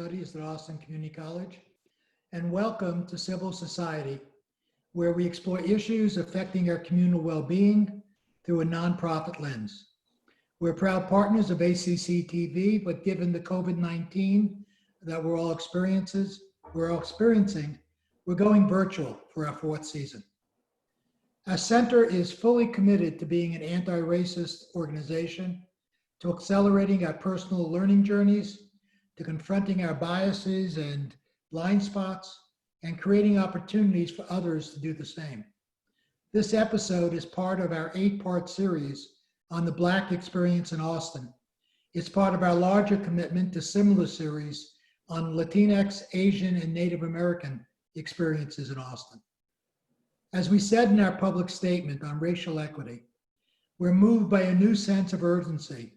Studies at Austin Community College, and welcome to Civil Society, where we explore issues affecting our communal well-being through a nonprofit lens. We're proud partners of ACCTV, but given the COVID-19 that we're all experiencing, we're going virtual for our fourth season. Our center is fully committed to being an anti-racist organization, to accelerating our personal learning journeys, to confronting our biases and blind spots, and creating opportunities for others to do the same. This episode is part of our 8-part series on the Black experience in Austin. It's part of our larger commitment to similar series on Latinx, Asian, and Native American experiences in Austin. As we said in our public statement on racial equity, we're moved by a new sense of urgency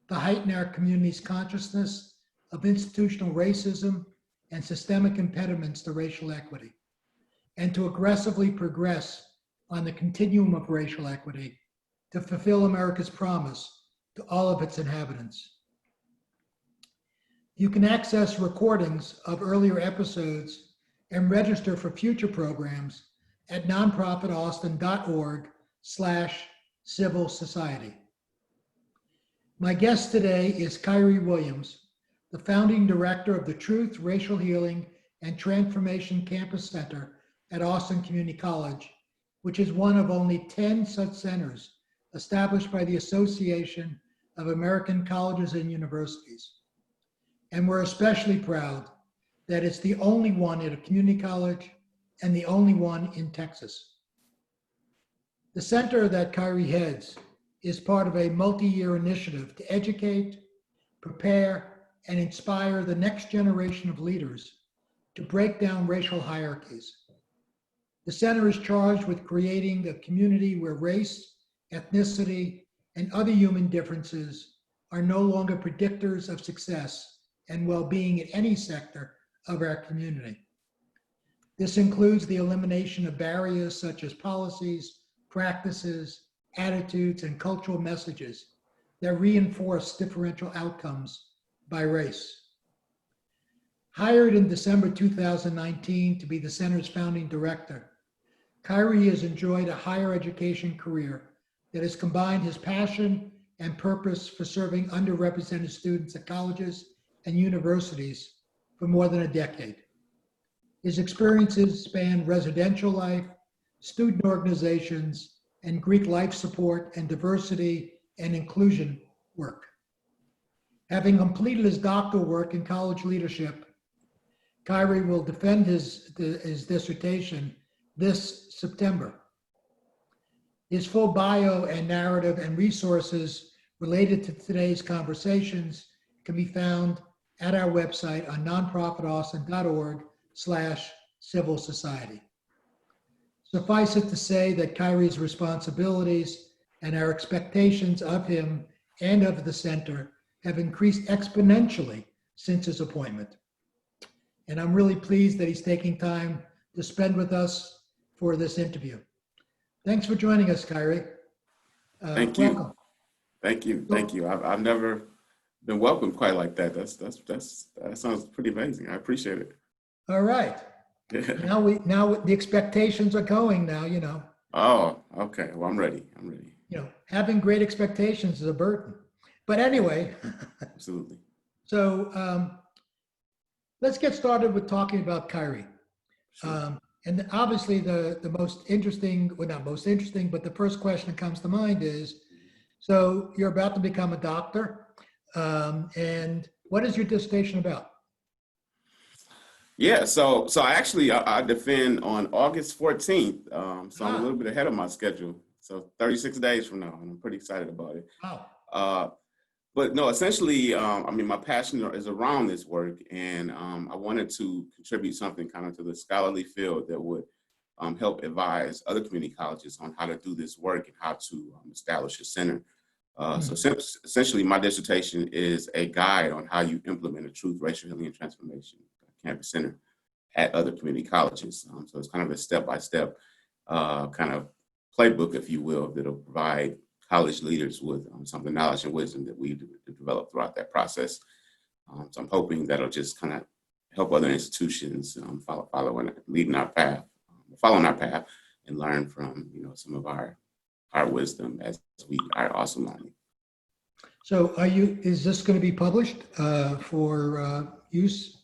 to heighten our community's consciousness of institutional racism and systemic impediments to racial equity, and to aggressively progress on the continuum of racial equity to fulfill America's promise to all of its inhabitants. You can access recordings of earlier episodes and register for future programs at nonprofitaustin.org/civil society. My guest today is Khayree Williams, the founding director of the Truth, Racial Healing, and Transformation Campus Center at Austin Community College, which is one of only 10 such centers established by the Association of American Colleges and Universities. And we're especially proud that it's the only one at a community college and the only one in Texas. The center that Khayree heads is part of a multi-year initiative to educate, prepare, and inspire the next generation of leaders to break down racial hierarchies. The center is charged with creating a community where race, ethnicity, and other human differences are no longer predictors of success and well-being in any sector of our community. This includes the elimination of barriers such as policies, practices, attitudes, and cultural messages that reinforce differential outcomes by race. Hired in December 2019 to be the center's founding director, Khayree has enjoyed a higher education career that has combined his passion and purpose for serving underrepresented students at colleges and universities for more than a decade. His experiences span residential life, student organizations, and Greek life support and diversity and inclusion work. Having completed his doctoral work in college leadership, Khayree will defend his dissertation this September. His full bio and narrative and resources related to today's conversations can be found at our website on nonprofitaustin.org/civil society. Suffice it to say that Khayree's responsibilities and our expectations of him and of the center have increased exponentially since his appointment. And I'm really pleased that he's taking time to spend with us for this interview. Thanks for joining us, Khayree. Thank you. Welcome. Thank you. Thank you. I've never been welcomed quite like that. That sounds pretty amazing. I appreciate it. All right. Now the expectations are going now, you know. Oh, okay. Well, I'm ready. You know, having great expectations is a burden. But anyway. Absolutely. So let's get started with talking about Khayree. Sure. And obviously the most interesting, well, not most interesting, but the first question that comes to mind is, so you're about to become a doctor, and what is your dissertation about? Yeah, so I defend on August 14th, so I'm a little bit ahead of my schedule. So 36 days from now, and I'm pretty excited about it. Wow. But no, essentially, my passion is around this work, and I wanted to contribute something kind of to the scholarly field that would help advise other community colleges on how to do this work and how to establish a center. So essentially, my dissertation is a guide on how you implement a Truth, Racial Healing, and Transformation Campus Center at other community colleges. So it's kind of a step-by-step kind of playbook, if you will, that'll provide college leaders with some of the knowledge and wisdom that we've developed throughout that process. So I'm hoping that'll just kind of help other institutions following our path, and learn from some of our wisdom as we are also learning. So is this going to be published for use?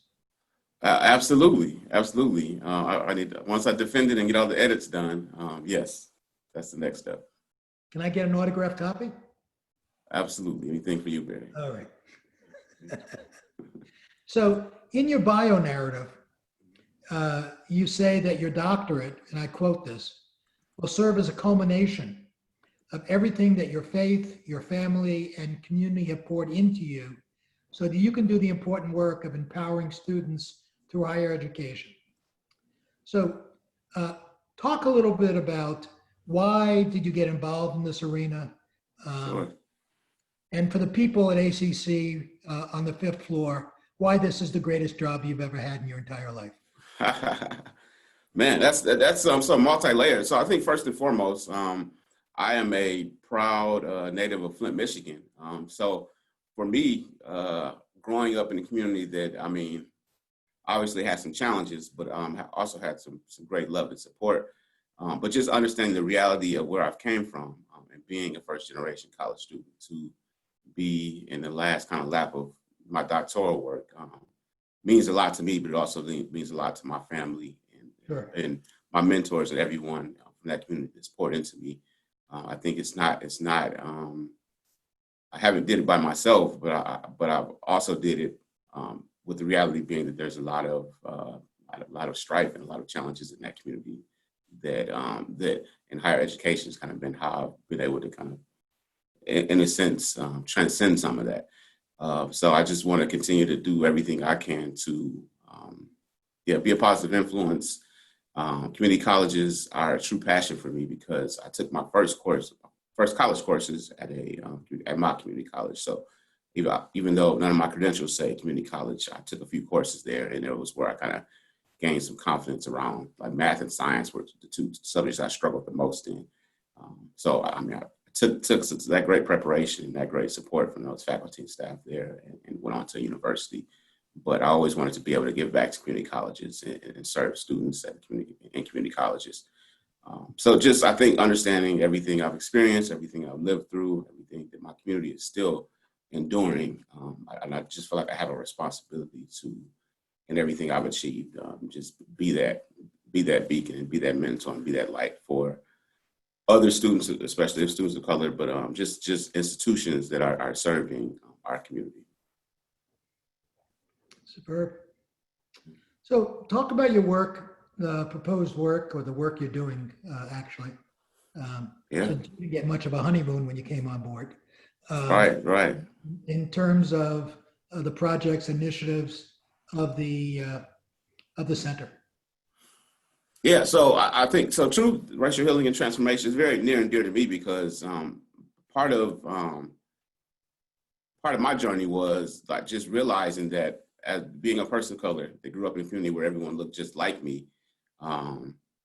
Absolutely, absolutely. I need, once I defend it and get all the edits done, yes, that's the next step. Can I get an autographed copy? Absolutely, anything for you, Barry. All right. So in your bio narrative, you say that your doctorate, and I quote this, will serve as a culmination of everything that your faith, your family, and community have poured into you so that you can do the important work of empowering students through higher education. So talk a little bit about why did you get involved in this arena? Sure. And for the people at ACC on the 5th floor, why this is the greatest job you've ever had in your entire life. Man, that's so multi-layered. So I think first and foremost, I am a proud native of Flint, Michigan. So for me, growing up in a community that, obviously had some challenges, but also had some great love and support. But just understanding the reality of where I've came from and being a first generation college student to be in the last kind of lap of my doctoral work means a lot to me, but it also means a lot to my family and my mentors and everyone from that community that's poured into me. I think it's not. I haven't did it by myself, but I've also did it with the reality being that there's a lot of strife and a lot of challenges in that community that in higher education has kind of been how I've been able to kind of, in a sense, transcend some of that. So I just want to continue to do everything I can to, be a positive influence. Community colleges are a true passion for me because I took my first college courses at my community college. So even though none of my credentials say community college, I took a few courses there, and it was where I kind of gained some confidence around, like, math and science were the two subjects I struggled the most in. So I took that great preparation, that great support from those faculty and staff there, and went on to university. But I always wanted to be able to give back to community colleges and serve students at community colleges. So just, I think, understanding everything I've experienced, everything I've lived through, everything that my community is still enduring, and I just feel like I have a responsibility to, in everything I've achieved, just be that beacon and be that mentor and be that light for other students, especially students of color, but just institutions that are serving our community. Superb. So talk about your work, the proposed work, or the work you're doing, actually. So you didn't get much of a honeymoon when you came on board. Right. In terms of the projects, initiatives of the center. Yeah, so I think so. Truth, racial healing, and transformation is very near and dear to me because part of my journey was like just realizing that as being a person of color that grew up in a community where everyone looked just like me.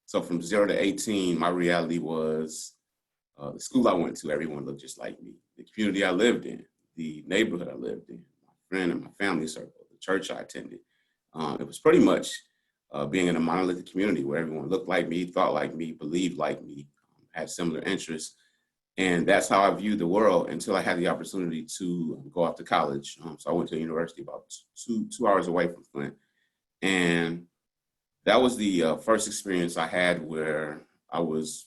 So from 0 to 18, my reality was the school I went to, everyone looked just like me. The community I lived in, the neighborhood I lived in, my friend and my family circle, the church I attended. It was pretty much being in a monolithic community where everyone looked like me, thought like me, believed like me, had similar interests. And that's how I viewed the world until I had the opportunity to go off to college. So I went to a university about two hours away from Flint. And that was the first experience I had where I was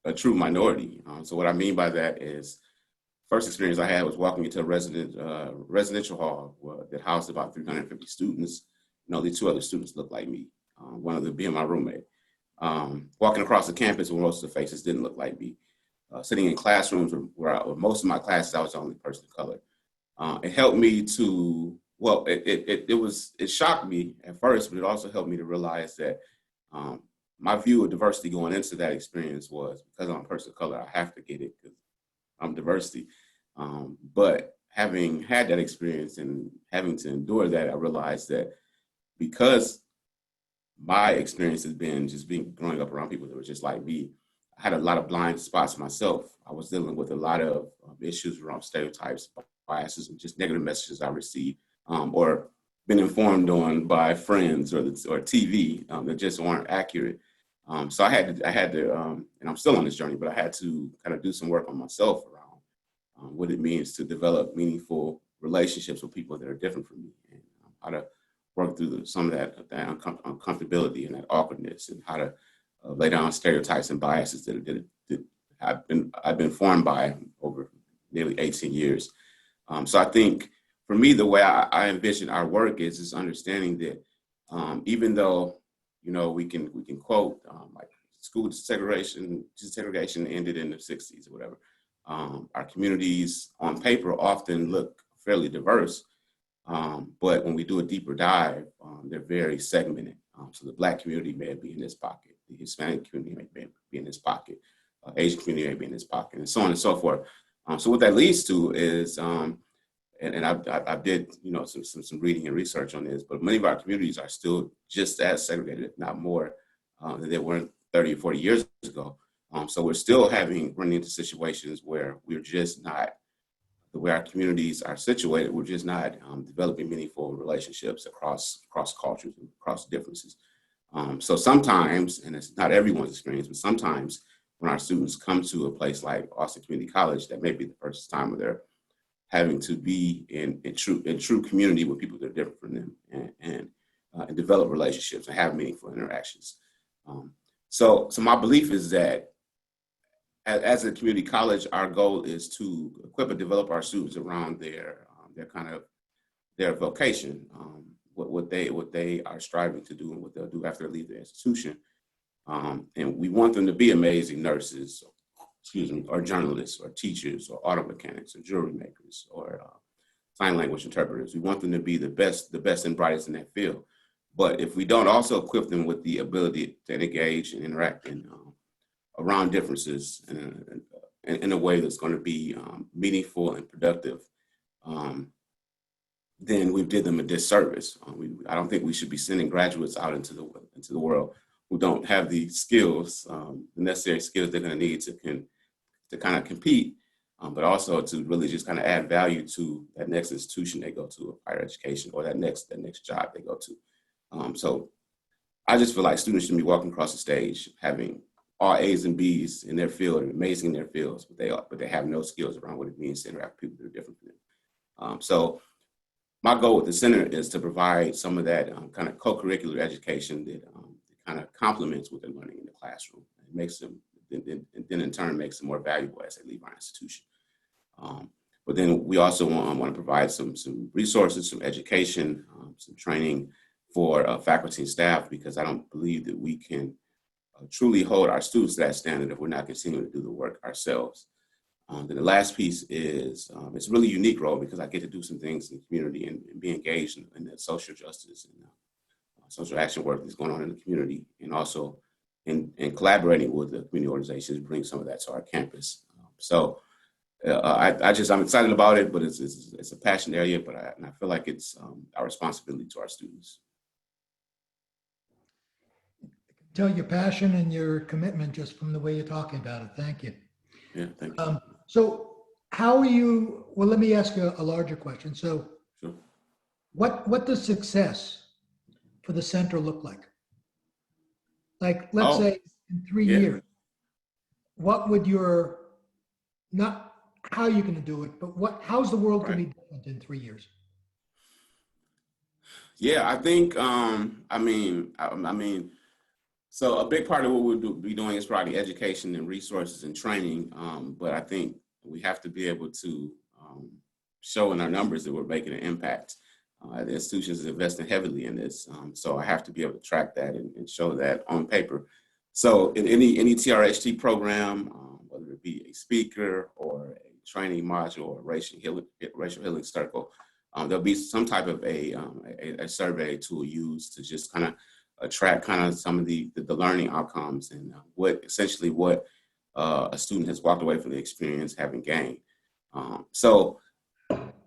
a true minority. So what I mean by that is, first experience I had was walking into a residential hall that housed about 350 students. And only 2 other students looked like me, one of them being my roommate. Walking across the campus where most of the faces didn't look like me. Sitting in classrooms where most of my classes, I was the only person of color. It helped me to, well, it shocked me at first, but it also helped me to realize that my view of diversity going into that experience was, because I'm a person of color, I have to get it because I'm diversity. But having had that experience and having to endure that, I realized that because my experience has been just growing up around people that were just like me, I had a lot of blind spots myself. I was dealing with a lot of issues around stereotypes, biases, and just negative messages I received, or been informed on by friends or TV that just weren't accurate. So I had to, and I'm still on this journey, but I had to kind of do some work on myself around what it means to develop meaningful relationships with people that are different from me, and how to work through some of that uncomfortability and that awkwardness, and how to lay down stereotypes and biases that I've been formed by over nearly 18 years. So I think for me, the way I envision our work is understanding that even though, you know, we can quote like school desegregation ended in the 60s or whatever. Our communities on paper often look fairly diverse, but when we do a deeper dive, they're very segmented. So the Black community may be in this pocket, the Hispanic community may be in this pocket, Asian community may be in this pocket, and so on and so forth. So what that leads to is, and I did, you know, some reading and research on this, but many of our communities are still just as segregated, if not more, than they were 30 or 40 years ago. So we're still running into situations where we're just not, the way our communities are situated, we're just not developing meaningful relationships across cultures and across differences. So sometimes, and it's not everyone's experience, but sometimes when our students come to a place like Austin Community College, that may be the first time where they're having to be in true community with people that are different from them, and develop relationships and have meaningful interactions. So my belief is that as a community college, our goal is to equip and develop our students around their vocation, what they are striving to do and what they'll do after they leave the institution. And we want them to be amazing nurses, or journalists, or teachers, or auto mechanics, or jewelry makers, or sign language interpreters. We want them to be the best and brightest in that field. But if we don't also equip them with the ability to engage and interact around differences in a way that's going to be meaningful and productive, then we did them a disservice. I don't think we should be sending graduates out into the world who don't have the skills, the necessary skills they're going to need to kind of compete, but also to really just kind of add value to that next institution they go to, higher education, or that next job they go to. So I just feel like students should be walking across the stage having all A's and B's in their field and amazing in their fields, but they have no skills around what it means to interact with people that are different from them. So my goal with the center is to provide some of that kind of co-curricular education that kind of complements what they're learning in the classroom. It makes them, and then in turn makes them more valuable as they leave our institution. But then we also want to provide some resources, some education, some training for faculty and staff, because I don't believe that we can truly hold our students to that standard if we're not continuing to do the work ourselves. Then the last piece is, it's a really unique role because I get to do some things in the community and be engaged in the social justice and social action work that's going on in the community, and also in collaborating with the community organizations, bring some of that to our campus. I'm excited about it, but it's a passion area, but I feel like it's our responsibility to our students. Tell your passion and your commitment just from the way you're talking about it. Thank you. Yeah, thank you. So how are you, well, let me ask you a larger question. So Sure. what does success for the center look like? Like, let's say in 3 years, what would your, not how you're going to do it, but how's the world going to be different in 3 years? Yeah, I think, so a big part of what we'll be doing is probably education and resources and training. But I think we have to be able to show in our numbers that we're making an impact. The institution is investing heavily in this. So I have to be able to track that and show that on paper. So in any THRT program, whether it be a speaker or a training module or racial healing circle, there'll be some type of a survey tool used to just kind of track kind of some of the learning outcomes and what a student has walked away from the experience having gained. So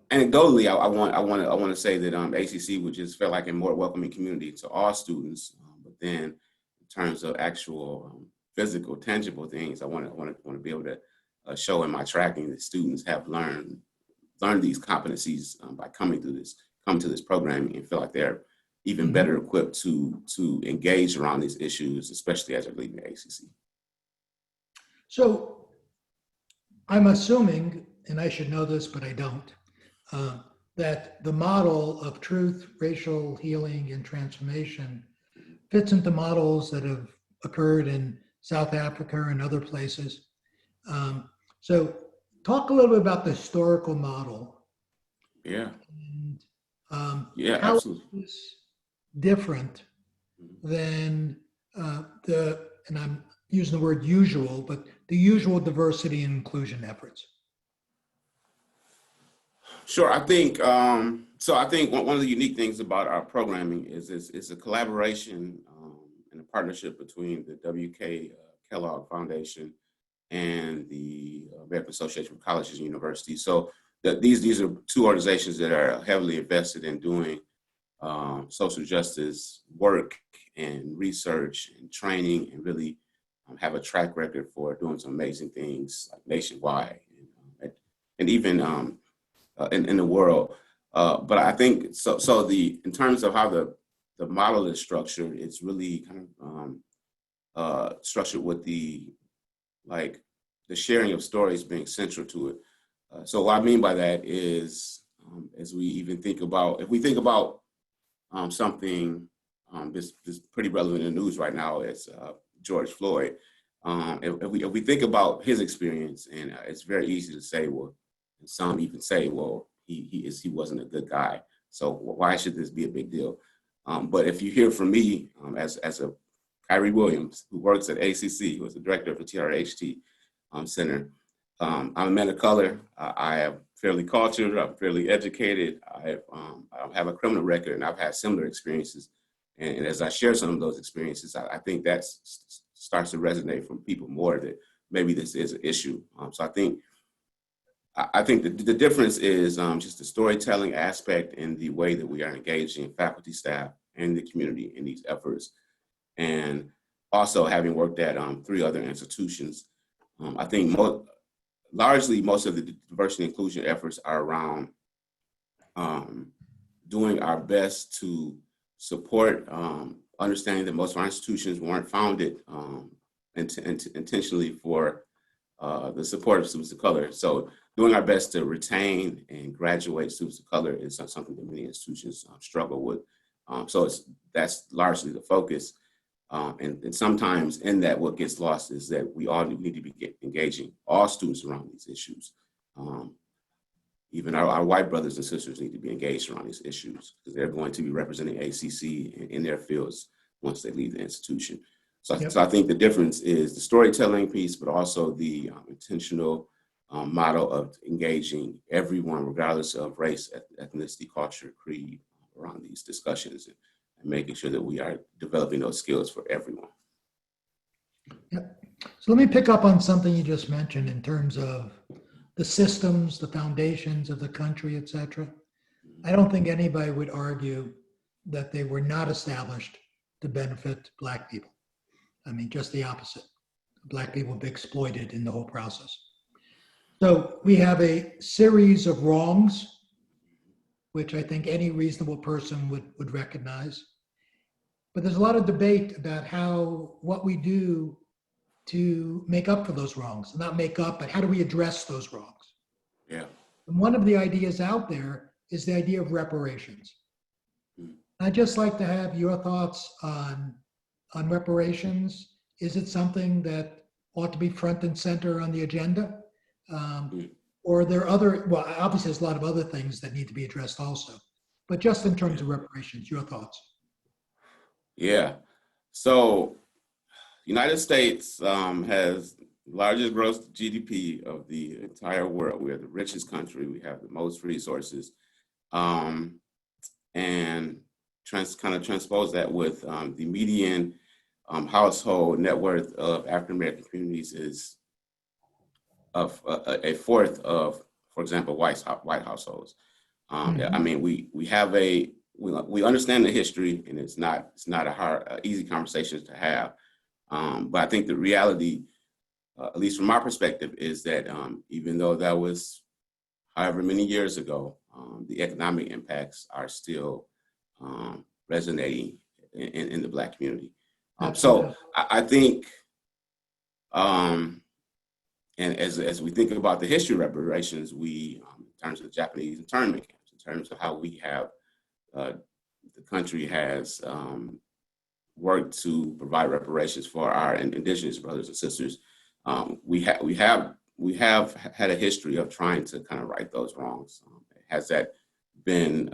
anecdotally, I want to say that ACC would just feel like a more welcoming community to all students. But then, in terms of actual physical, tangible things, I want to be able to show in my tracking that students have learned these competencies by coming through this come to this programming and feel like they're even better equipped to engage around these issues, especially as they're leading the ACC. So I'm assuming, and I should know this, but I don't, that the model of truth, racial healing, and transformation fits into models that have occurred in South Africa and other places. So talk a little bit about the historical model. Yeah. And Yeah, how absolutely. is this different than and I'm using the word usual, but the usual diversity and inclusion efforts? Sure. I think so. I think one of the unique things about our programming is it's a collaboration and a partnership between the W.K. Kellogg Foundation and the American Association of Colleges and Universities. So these are two organizations that are heavily invested in doing social justice work and research and training, and really have a track record for doing some amazing things like nationwide and even in the world. But I think so. So in terms of how the model is structured, it's really kind of structured with the sharing of stories being central to it. So what I mean by that is, as we even think about, if we think about something this pretty relevant in the news right now, is George Floyd. If we think about his experience, and it's very easy to say, well, and some even say, well, he wasn't a good guy, so why should this be a big deal? But if you hear from me as a Khayree Williams, who works at ACC, who is the director of the THRT Center, I'm a man of color. I am fairly cultured. I'm fairly educated. I have a criminal record, and I've had similar experiences. And as I share some of those experiences, I think that starts to resonate from people more that maybe this is an issue. So I think the difference is just the storytelling aspect and the way that we are engaging faculty, staff, and the community in these efforts. And also, having worked at 3 other institutions, I think largely most of the diversity and inclusion efforts are around doing our best to support understanding that most of our institutions weren't founded intentionally for the support of students of color. So doing our best to retain and graduate students of color is something that many institutions struggle with. So that's largely the focus. And sometimes in that, what gets lost is that we all need to be engaging all students around these issues. Even our white brothers and sisters need to be engaged around these issues, because they're going to be representing ACC in their fields once they leave the institution. So, Yep. So I think the difference is the storytelling piece, but also the intentional model of engaging everyone, regardless of race, ethnicity, culture, creed, around these discussions, and making sure that we are developing those skills for everyone. Yep. So let me pick up on something you just mentioned in terms of the systems, the foundations of the country, et cetera. I don't think anybody would argue that they were not established to benefit Black people. I mean, just the opposite. Black people have been exploited in the whole process. So we have a series of wrongs, which I think any reasonable person would recognize. But there's a lot of debate about what we do to make up for those wrongs. Not make up, but how do we address those wrongs? Yeah. And one of the ideas out there is the idea of reparations. I'd just like to have your thoughts on reparations. Is it something that ought to be front and center on the agenda? Or are there well, obviously there's a lot of other things that need to be addressed also, but just in terms of reparations, your thoughts? Yeah. So United States has largest gross GDP of the entire world. We are the richest country. We have the most resources. And kind of transpose that with the median household net worth of African-American communities is of a fourth of, for example, white households. I mean, we have we understand the history, and it's not a easy conversation to have. But I think the reality, at least from my perspective, is that even though that was however many years ago, the economic impacts are still resonating in the Black community. So I think, and as we think about the history of reparations, we, in terms of Japanese internment camps, in terms of how we have, the country has worked to provide reparations for our indigenous brothers and sisters, we have had a history of trying to kind of right those wrongs. Has that been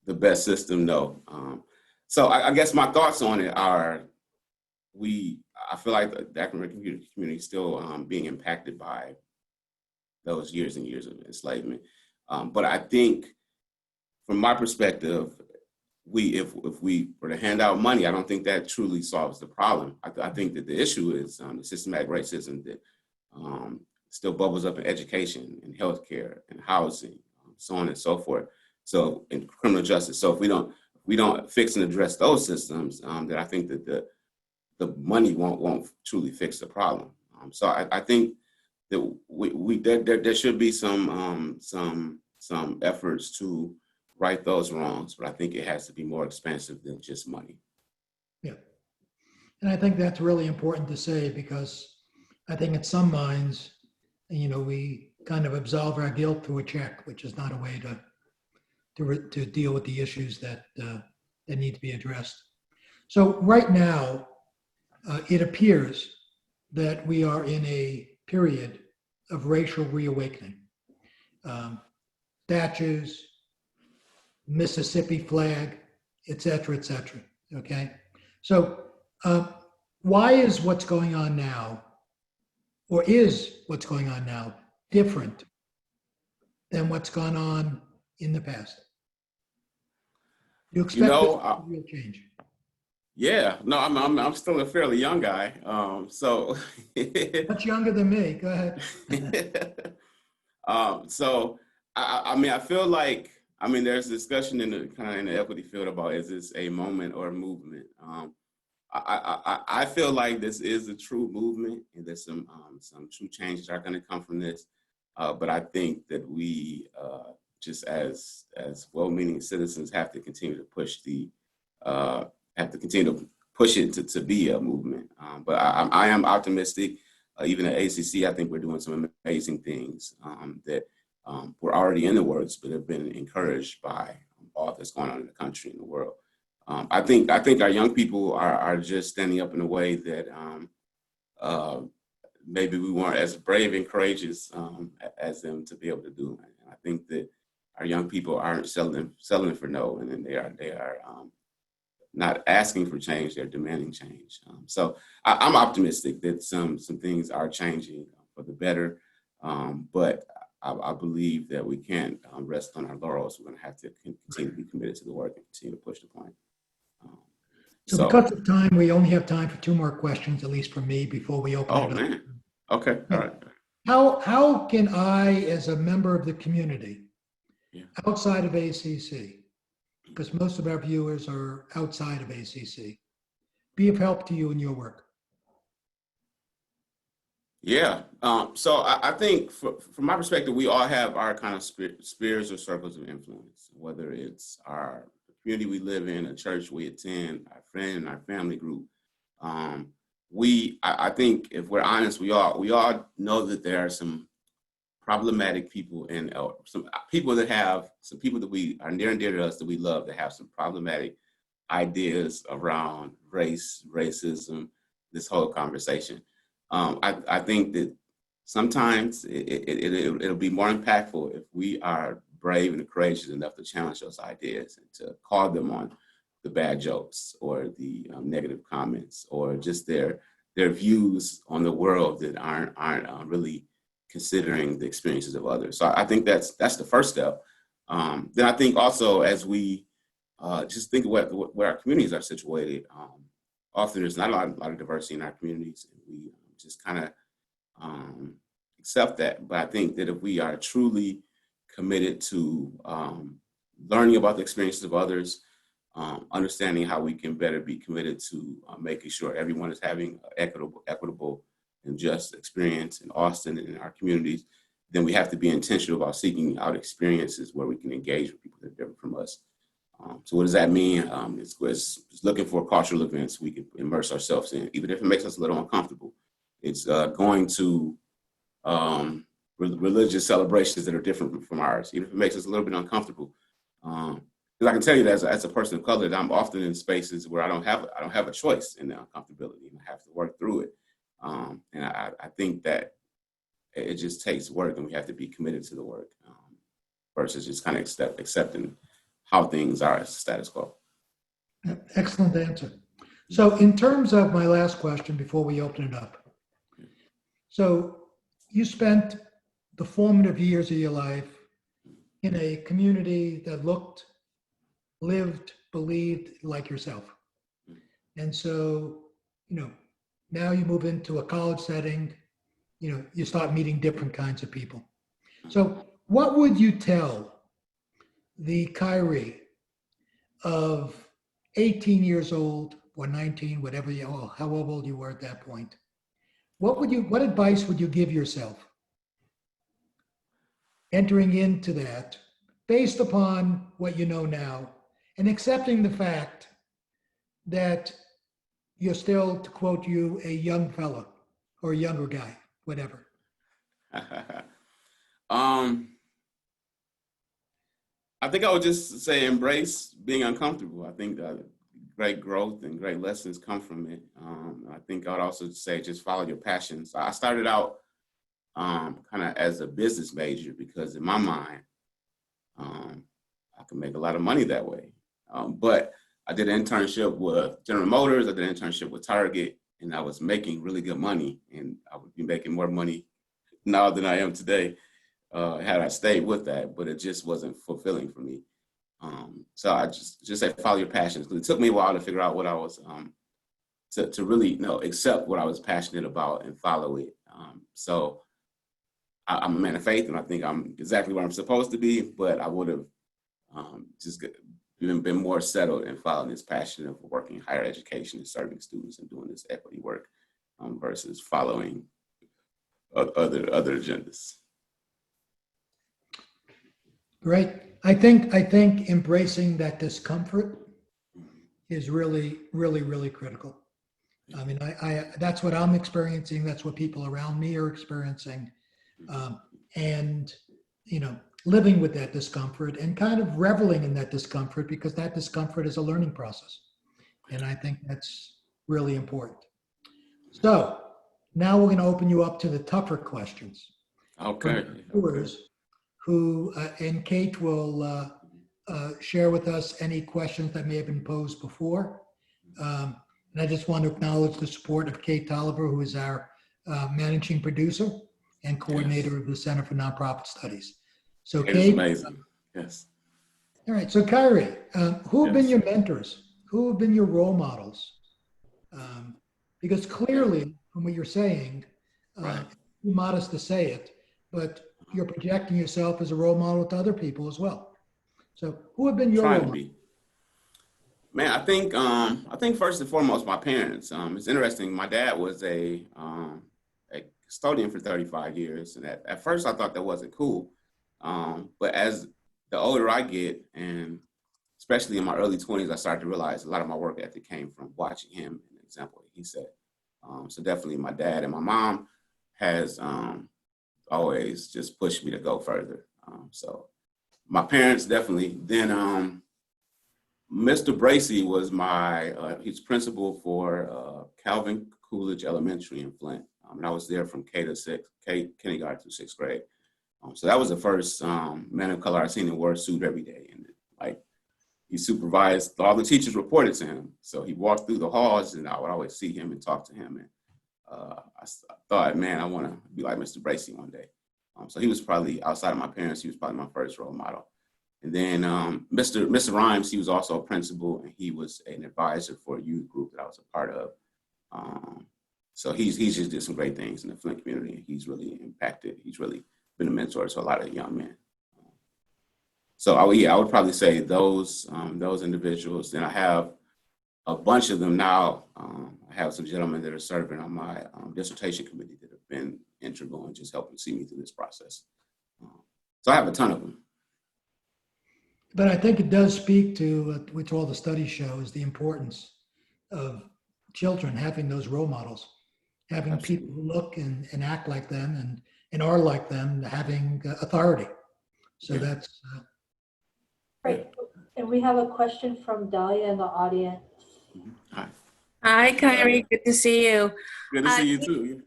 the best system? No. So I guess my thoughts on it are, I feel like the African American community is still being impacted by those years and years of enslavement. But I think, from my perspective, if we were to hand out money, I don't think that truly solves the problem. I think that the issue is the systematic racism that still bubbles up in education and healthcare and housing, so on and so forth. So, in criminal justice. So if we don't fix and address those systems, then I think that the money won't truly fix the problem. So I think that there should be some efforts to right those wrongs, but I think it has to be more expansive than just money. Yeah. And I think that's really important to say, because I think in some minds, we kind of absolve our guilt through a check, which is not a way to deal with the issues that need to be addressed. So right now, it appears that we are in a period of racial reawakening. Statues, Mississippi flag, et cetera, et cetera. Okay. So why is what's going on now, or is what's going on now, different than what's gone on in the past? You expect real change? Yeah, no, I'm still a fairly young guy, so much younger than me. Go ahead. So I feel like, there's discussion in the equity field about, is this a moment or a movement? I feel like this is a true movement, and there's some true changes are going to come from this. But I think that we, just as well-meaning citizens, have to continue to push it to be a movement. But I am optimistic. Even at ACC, I think we're doing some amazing things that were already in the works, but have been encouraged by all that's going on in the country and the world. I think our young people are just standing up in a way that maybe we weren't as brave and courageous as them to be able to do. And I think that our young people aren't settling for no, and then they are not asking for change; they're demanding change. So I'm optimistic that some things are changing for the better, but I believe that we can't rest on our laurels. We're going to have to continue to be committed to the work and continue to push the point. So because of time, we only have time for 2 more questions, at least from me, before we open it up. Man. Okay. All right. How can I, as a member of the community, outside of ACC, because most of our viewers are outside of ACC, be of help to you in your work? Yeah. So I think from my perspective, we all have our kind of spheres or circles of influence, whether it's our community we live in, a church we attend, our friend and our family group. I think if we're honest, we all know that there are some problematic people and some people that we are near and dear to us that we love, that have some problematic ideas around race, racism, this whole conversation. I think that sometimes it'll be more impactful if we are brave and courageous enough to challenge those ideas and to call them on the bad jokes or the negative comments, or just their views on the world that aren't really considering the experiences of others. So I think that's the first step. Then I think also, as we just think of where our communities are situated, often there's not a lot of diversity in our communities, and we just kind of accept that. But I think that if we are truly committed to learning about the experiences of others, understanding how we can better be committed to making sure everyone is having equitable and just experience in Austin and in our communities, then we have to be intentional about seeking out experiences where we can engage with people that are different from us. So what does that mean? It's looking for cultural events we can immerse ourselves in, even if it makes us a little uncomfortable. It's going to religious celebrations that are different from ours, even if it makes us a little bit uncomfortable. Because I can tell you that as a person of color, that I'm often in spaces where I don't have a choice in the uncomfortability, and I have to work through it. And I think that it just takes work, and we have to be committed to the work versus just kind of accepting how things are as status quo. Excellent answer. So in terms of my last question before we open it up, so you spent the formative years of your life in a community that looked, lived, believed like yourself. And so, now you move into a college setting, you start meeting different kinds of people. So what would you tell the Kyrie of 18 years old or 19, whatever how old you were at that point? What advice would you give yourself entering into that based upon what you know now and accepting the fact that you're still, to quote you, a young fella or a younger guy, whatever? I think I would just say embrace being uncomfortable. I think great growth and great lessons come from it. I think I would also say just follow your passions. I started out kind of as a business major because in my mind, I could make a lot of money that way. But I did an internship with General Motors. I did an internship with Target, and I was making really good money. And I would be making more money now than I am today had I stayed with that, but it just wasn't fulfilling for me. So I just say follow your passions. Because it took me a while to figure out what I was, to really accept what I was passionate about and follow it. So I'm a man of faith, and I think I'm exactly where I'm supposed to be, but I would have just been more settled in following this passion of working in higher education and serving students and doing this equity work versus following other agendas. Great. I think embracing that discomfort is really, really, really critical. I mean, I that's what I'm experiencing. That's what people around me are experiencing. And, living with that discomfort and kind of reveling in that discomfort, because that discomfort is a learning process. And I think that's really important. So now we're going to open you up to the tougher questions. Okay. Who, and Kate will share with us any questions that may have been posed before. And I just want to acknowledge the support of Kate Tolliver, who is our managing producer and coordinator of the Center for Nonprofit Studies. So Kate is amazing. Yes. All right. So Kyrie, who have been your mentors? Who have been your role models? Because clearly, from what you're saying, Right. you're modest to say it, but you're projecting yourself as a role model to other people as well. So who have been your role models? Man, I think first and foremost, my parents. It's interesting. My dad was a custodian for 35 years. And at first I thought that wasn't cool. But as the older I get, and especially in my early 20s, I started to realize a lot of my work ethic came from watching him and the example he set. So definitely my dad, and my mom has always just pushed me to go further. So my parents definitely. Then Mr. Bracey was he's principal for Calvin Coolidge Elementary in Flint. And I was there from kindergarten to sixth grade. So that was the first man of color I've seen in wear a suit every day. And he supervised, all the teachers reported to him. So he walked through the halls and I would always see him and talk to him. And I thought, man, I want to be like Mr. Bracey one day. So he was probably, outside of my parents, he was probably my first role model. And then Mr. Rhymes, he was also a principal, and he was an advisor for a youth group that I was a part of. So he's just did some great things in the Flint community. He's really impacted. He's really been a mentor to a lot of young men. So I would probably say those individuals. Then I have a bunch of them now. I have some gentlemen that are serving on my dissertation committee that have been integral in just helping see me through this process. So I have a ton of them. But I think it does speak to, which all the studies show, is the importance of children having those role models, having Absolutely. people who look and act like them and are like them, having authority. So Yeah. that's Great. And we have a question from Dahlia in the audience. Hi. Hi, Kyrie. Good to see you. Good to see you too.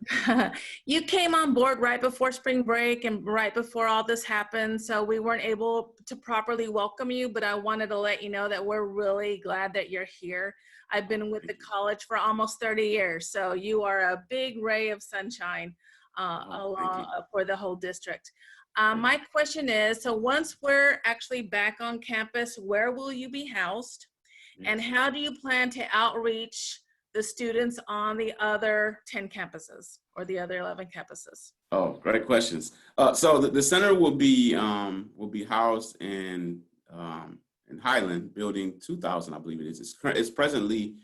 You came on board right before spring break and right before all this happened, so we weren't able to properly welcome you, but I wanted to let you know that we're really glad that you're here. I've been with the college for almost 30 years, so you are a big ray of sunshine for the whole district. My question is, so once we're actually back on campus, where will you be housed? And how do you plan to outreach the students on the other 10 campuses or the other 11 campuses? Oh, great questions. So the center will be housed in Highland, building 2000, I believe it is. It's presently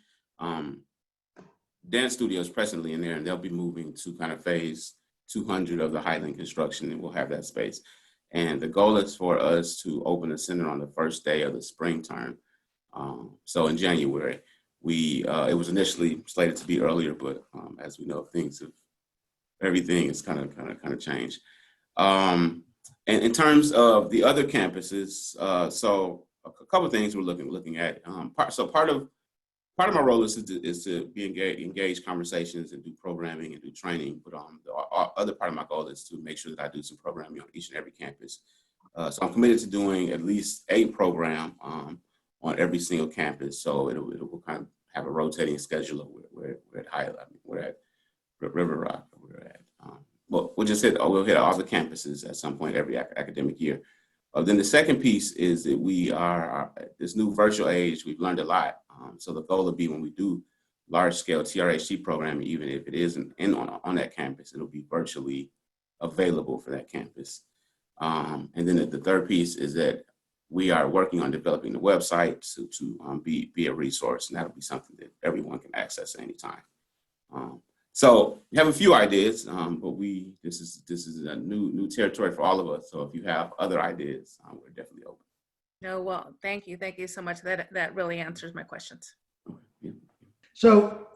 dance studios presently in there, and they'll be moving to kind of phase 200 of the Highland construction, and we'll have that space. And the goal is for us to open the center on the first day of the spring term. So in January, it was initially slated to be earlier, but as we know, everything has kind of changed. And in terms of the other campuses, so a couple of things we're looking at. Part of my role is to be engage conversations and do programming and do training. But the other part of my goal is to make sure that I do some programming on each and every campus. So I'm committed to doing at least a program on every single campus. So it will kind of have a rotating schedule of we're at Highland, we're at River Rock, we're at, we'll hit all the campuses at some point every academic year. Then the second piece is that we are this new virtual age. We've learned a lot. So the goal will be when we do large scale THRT programming, even if it isn't on that campus, it'll be virtually available for that campus. And then the third piece is that we are working on developing the website to be a resource, and that'll be something that everyone can access at any time. So we have a few ideas, but this is a new territory for all of us. So if you have other ideas, we're definitely open. No, well, thank you so much. That really answers my questions. Yeah. so.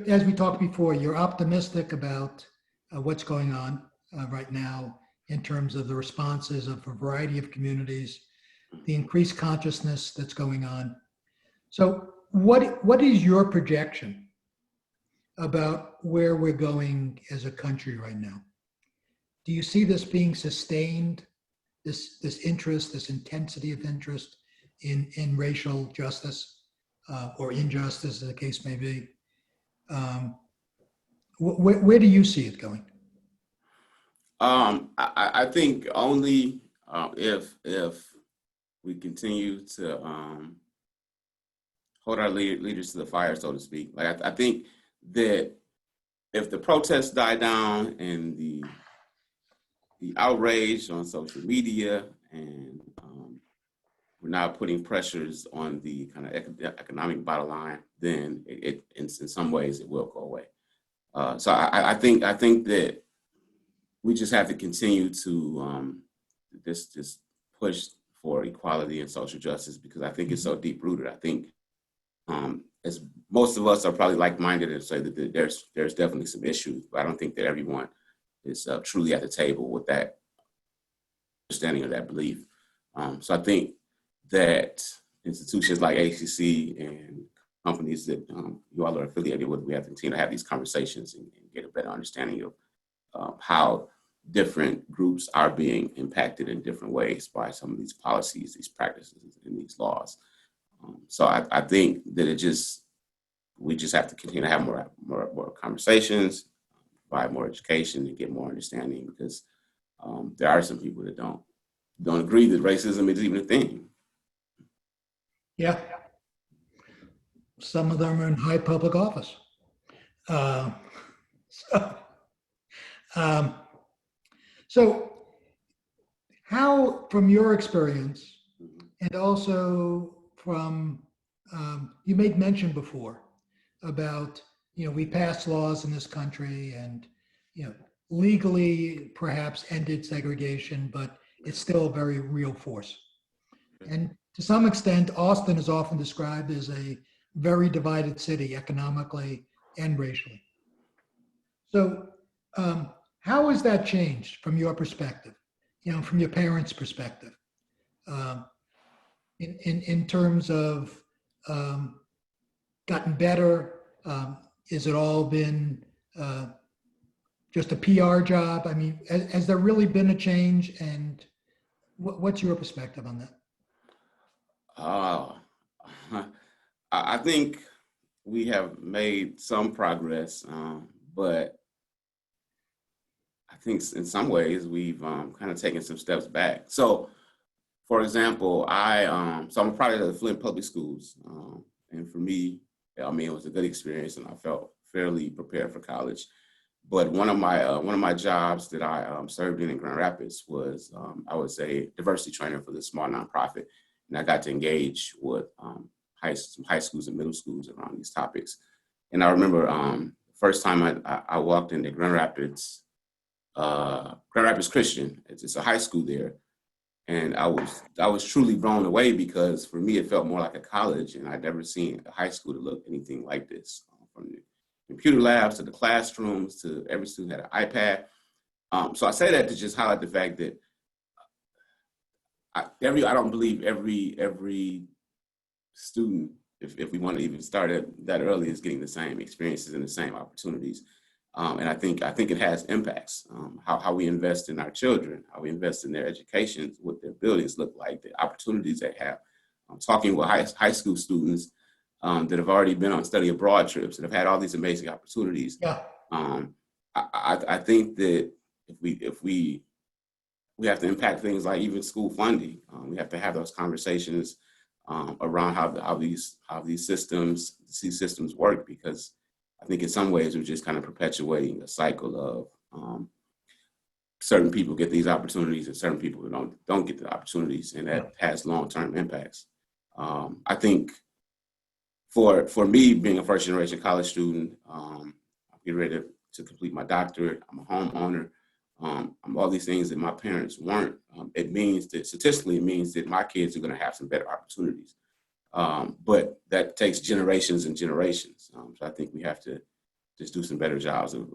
As we talked before, you're optimistic about what's going on right now in terms of the responses of a variety of communities, the increased consciousness that's going on. So what is your projection about where we're going as a country right now? Do you see this being sustained, this interest, this intensity of interest in racial justice or injustice, as the case may be? Where do you see it going? I think only if we continue to hold our leaders to the fire, so to speak. Like I think that if the protests die down and the outrage on social media and we're now putting pressures on the kind of economic bottom line, then it in some ways it will go away. So I think that we just have to continue to just push for equality and social justice, because I think it's so deep rooted. I think as most of us are probably like-minded and say that there's definitely some issues, but I don't think that everyone is truly at the table with that understanding of that belief. So I think that institutions like ACC and companies that you all are affiliated with, we have to continue to have these conversations and get a better understanding of how different groups are being impacted in different ways by some of these policies, these practices, and these laws. So I think that we just have to continue to have more conversations, provide more education, and get more understanding, because there are some people that don't agree that racism is even a thing. Yeah. Some of them are in high public office. So how, from your experience, and also from, you made mention before about, we pass laws in this country and, legally perhaps ended segregation, but it's still a very real force. And to some extent, Austin is often described as a very divided city economically and racially. So how has that changed from your perspective, from your parents' perspective, um, in terms of gotten better? Is it all been just a PR job? I mean, has there really been a change? And what's your perspective on that? I think we have made some progress, but I think in some ways we've kind of taken some steps back. So, for example, I'm a product of the Flint Public Schools, and for me, I mean, it was a good experience, and I felt fairly prepared for college. But one of my jobs that I served in Grand Rapids was I was a diversity trainer for this small nonprofit, and I got to engage with some high schools and middle schools around these topics. And I remember first time I walked into Grand Rapids Christian. It's a high school there, and I was truly blown away because for me it felt more like a college, and I'd never seen a high school that looked anything like this. From the computer labs to the classrooms to every student had an iPad. So I say that to just highlight the fact that I don't believe every student, if we want to even start it that early, is getting the same experiences and the same opportunities. And I think it has impacts. How we invest in our children, how we invest in their education, what their buildings look like, the opportunities they have. I'm talking with high school students that have already been on study abroad trips and have had all these amazing opportunities. Yeah. I think that if we have to impact things like even school funding. We have to have those conversations around how these systems work, because I think in some ways we're just kind of perpetuating a cycle of certain people get these opportunities and certain people don't get the opportunities, and that has long-term impacts. I think for me, being a first-generation college student, I'm getting ready to complete my doctorate. I'm a homeowner. I'm all these things that my parents weren't. It means that statistically, it means that my kids are going to have some better opportunities. But that takes generations and generations. So I think we have to just do some better jobs of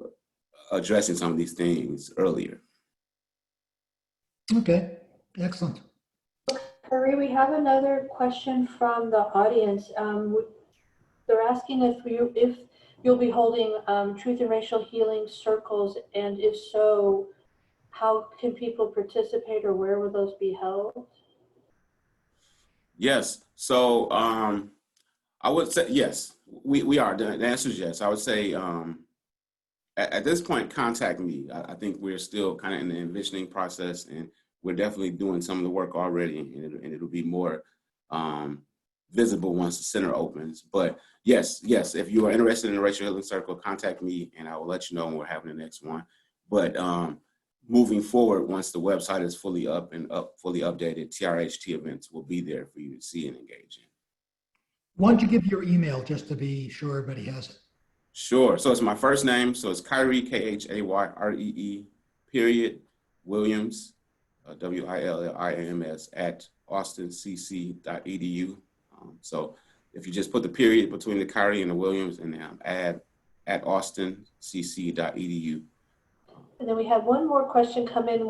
addressing some of these things earlier. Okay, excellent. Khayree, we have another question from the audience. They're asking if you'll be holding truth and racial healing circles, and if so, how can people participate, or where will those be held? Yes. So I would say yes. We are. The answer is yes. I would say at this point, contact me. I think we're still kind of in the envisioning process, and we're definitely doing some of the work already, and it'll be more visible once the center opens. But yes, if you are interested in the Racial Healing Circle, contact me, and I will let you know when we're having the next one. But moving forward, once the website is fully fully updated, THRT events will be there for you to see and engage in. Why don't you give your email just to be sure everybody has it? Sure. So it's my first name. So it's Khayree, Khayree, Williams, Williams at austincc.edu. So if you just put the period between the Khayree and the Williams and add at austincc.edu. And then we have one more question come in.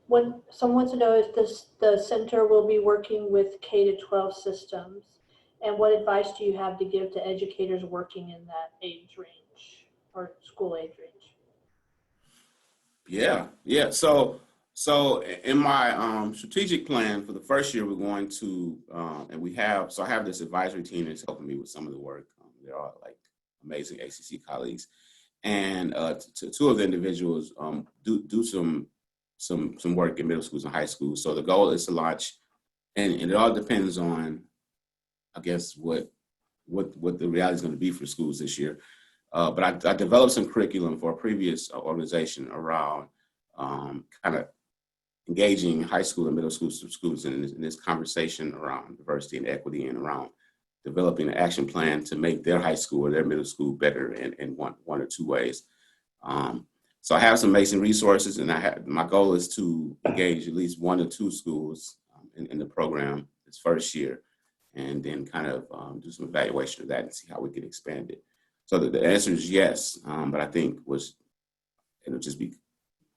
When someone wants to know if the center will be working with K-12 systems, and what advice do you have to give to educators working in that age range or school age range? Yeah. So in my strategic plan for the first year, we're going to, I have this advisory team that's helping me with some of the work. They're all like amazing ACC colleagues. And two of the individuals do some work in middle schools and high schools. So the goal is to launch, and it all depends on, I guess, what the reality is going to be for schools this year. But I developed some curriculum for a previous organization around kind of engaging high school and middle school schools in this conversation around diversity and equity, and around developing an action plan to make their high school or their middle school better in one or two ways. So I have some Mason resources, and my goal is to engage at least 1 or 2 schools in the program this first year, and then kind of do some evaluation of that and see how we can expand it. So the answer is yes, but I think it'll just be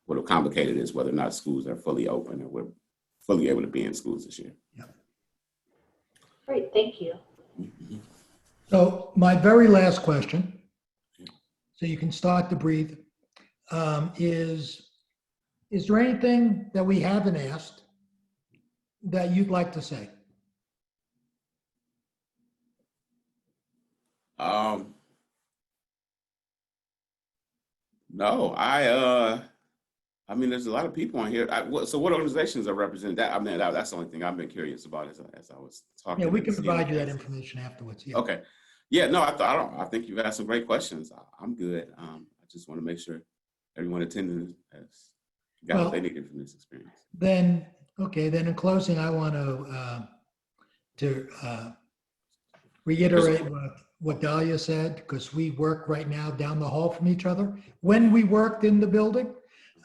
what'll complicate it is whether or not schools are fully open or we're fully able to be in schools this year. Yeah. Great, thank you. So my very last question, so you can start to breathe, is there anything that we haven't asked that you'd like to say? No, I mean, there's a lot of people on here. So what organizations are represented? That's the only thing I've been curious about as I was talking. Yeah, we can and seeing provide you the that answers. information afterwards. Yeah. Okay. Yeah, no, I think you've asked some great questions. I'm good. I just want to make sure everyone attending has got what they needed from this experience. Then in closing, I want to reiterate what Dahlia said, because we work right now down the hall from each other when we worked in the building.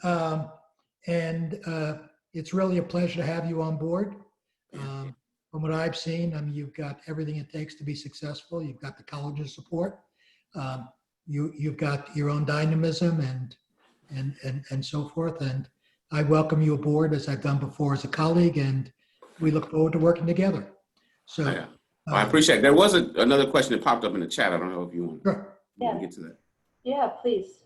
And it's really a pleasure to have you on board. From what I've seen, I mean, you've got everything it takes to be successful. You've got the college's support. You've got your own dynamism and so forth. And I welcome you aboard, as I've done before, as a colleague, and we look forward to working together. So Well, I appreciate it. There was another question that popped up in the chat. I don't know if you want sure. to get to that. Yeah, please.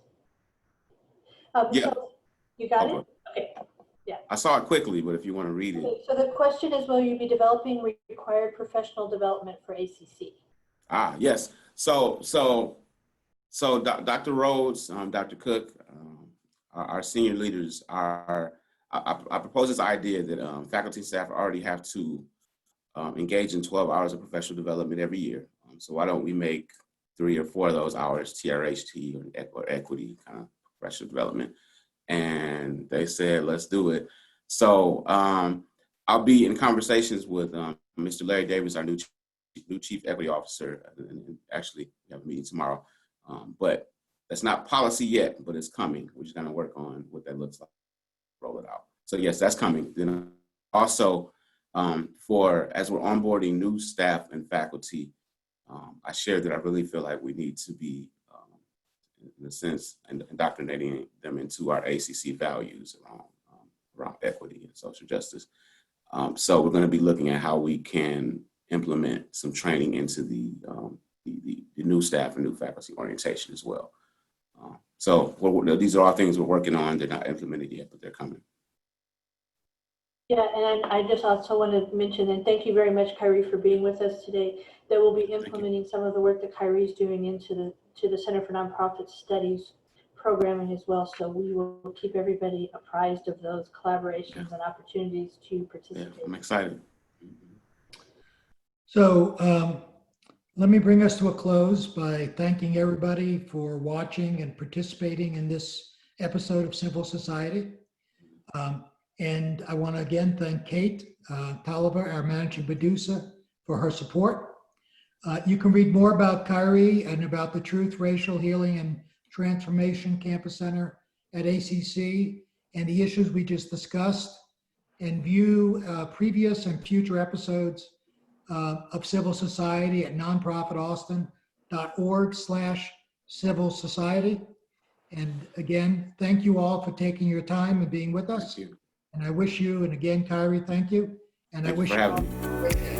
Yeah. So you got it? Okay. I saw it quickly, but if you want to read it. Okay, so the question is, will you be developing required professional development for ACC? Yes. So Dr. Rhodes, Dr. Cook, our senior leaders I propose this idea that faculty and staff already have to engage in 12 hours of professional development every year. So why don't we make 3 or 4 of those hours THRT or equity kind of professional development? And they said, let's do it. So I'll be in conversations with Mr. Larry Davis, our new chief equity officer. And actually, we have a meeting tomorrow. But that's not policy yet, but it's coming. We're just going to work on what that looks like, roll it out. So yes, that's coming. Then also, as we're onboarding new staff and faculty, I shared that I really feel like we need to be, in a sense, indoctrinating them into our ACC values around equity and social justice. So we're going to be looking at how we can implement some training into the new staff and new faculty orientation as well. So these are all things we're working on. They're not implemented yet, but they're coming. Yeah, and I just also want to mention, and thank you very much, Kyrie, for being with us today, that we'll be implementing some of the work that Kyrie is doing into the Center for Nonprofit Studies programming as well. So we will keep everybody apprised of those collaborations and opportunities to participate. Yeah, I'm excited. So let me bring us to a close by thanking everybody for watching and participating in this episode of Civil Society. And I want to again thank Kate Tolliver, our managing producer, for her support. You can read more about Kyrie and about the Truth, Racial Healing, and Transformation Campus Center at ACC and the issues we just discussed, and view previous and future episodes of Civil Society at nonprofitaustin.org/civil society. And again, thank you all for taking your time and being with us. Thank you. And I wish you, and again, Kyrie, thank you. And I wish you all a great day.